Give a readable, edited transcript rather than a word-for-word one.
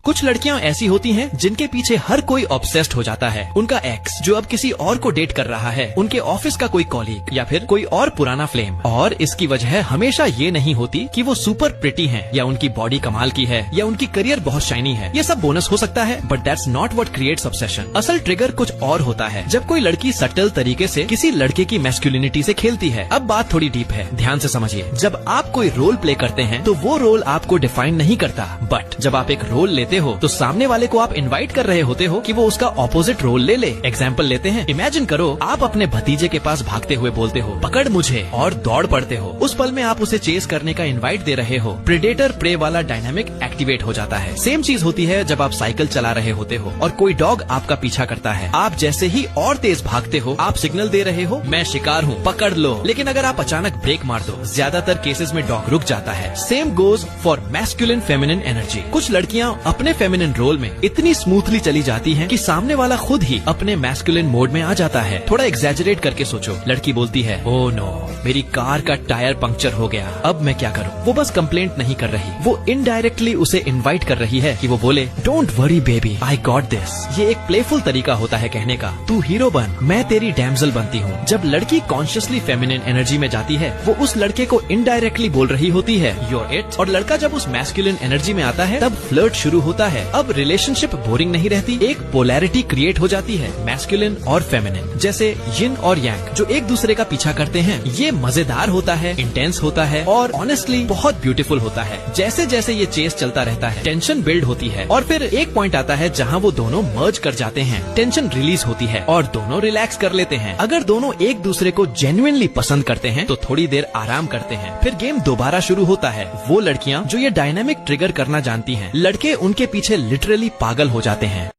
कुछ लड़कियां ऐसी होती हैं जिनके पीछे हर कोई ऑब्सेस्ड हो जाता है। उनका एक्स जो अब किसी और को डेट कर रहा है, उनके ऑफिस का कोई कॉलीग या फिर कोई और पुराना फ्लेम। और इसकी वजह हमेशा ये नहीं होती कि वो सुपर प्रिटी हैं या उनकी बॉडी कमाल की है या उनकी करियर बहुत शाइनी है। ये सब बोनस हो सकता है, but that's not what creates obsession. असल ट्रिगर कुछ और होता है, जब कोई लड़की सटल तरीके से किसी लड़के की मैस्कुलिनिटी से खेलती है। अब बात थोड़ी डीप है, ध्यान से समझिए। जब आप कोई रोल प्ले करते हैं तो वो रोल आपको डिफाइन नहीं करता, बट जब आप एक रोल लेते हो तो सामने वाले को आप इनवाइट कर रहे होते हो कि वो उसका ऑपोजिट रोल ले ले। एग्जाम्पल लेते हैं, इमेजिन करो आप अपने भतीजे के पास भागते हुए बोलते हो पकड़ मुझे और दौड़ पड़ते हो। उस पल में आप उसे चेस करने का इनवाइट दे रहे हो। प्रेडेटर प्रे वाला डायनामिक एक्टिवेट हो जाता है। सेम चीज होती है जब आप साइकिल चला रहे होते हो और कोई डॉग आपका पीछा करता है। आप जैसे ही और तेज भागते हो आप सिग्नल दे रहे हो मैं शिकार हूँ, पकड़ लो। लेकिन अगर आप अचानक ब्रेक मार दो, ज्यादातर केसेस में डॉग रुक जाता है। Same goes for masculine feminine energy. कुछ लड़कियाँ अपने फेमिनिन रोल में इतनी स्मूथली चली जाती हैं कि सामने वाला खुद ही अपने मैस्कुलिन मोड में आ जाता है। थोड़ा एग्जैजरेट करके सोचो, लड़की बोलती है ओह नो मेरी कार का टायर पंक्चर हो गया, अब मैं क्या करूँ। वो बस कंप्लेंट नहीं कर रही, वो इनडायरेक्टली उसे इनवाइट कर रही है कि वो बोले don't worry baby I got this. ये एक प्लेफुल तरीका होता है कहने का, तू हीरो बन मैं तेरी डैमजल बनती हूँ। जब लड़की कॉन्शियसली फेमिनिन एनर्जी में जाती है वो उस लड़के को इनडायरेक्टली बोल रही होती है यूर इट, और लड़का जब उस मैस्कुलिन एनर्जी में आता है तब फ्लर्ट शुरू होता है। अब रिलेशनशिप बोरिंग नहीं रहती, एक पोलैरिटी क्रिएट हो जाती है, मैस्कुलिन और फेमिनिन जैसे यिन और यांग जो एक दूसरे का पीछा करते हैं। ये मजेदार होता है, इंटेंस होता है और ऑनेस्टली बहुत ब्यूटीफुल होता है। जैसे जैसे ये चेस चलता रहता है टेंशन बिल्ड होती है और फिर एक पॉइंट आता है जहाँ वो दोनों मर्ज कर जाते हैं, टेंशन रिलीज होती है और दोनों रिलैक्स कर लेते हैं। अगर दोनों एक दूसरे को जेन्युइनली पसंद करते हैं तो थोड़ी देर आराम करते हैं, फिर गेम दोबारा शुरू होता है। वो लड़कियाँ जो ये डायनामिक ट्रिगर करना जानती हैं, लड़के उनके पीछे लिटरली पागल हो जाते हैं।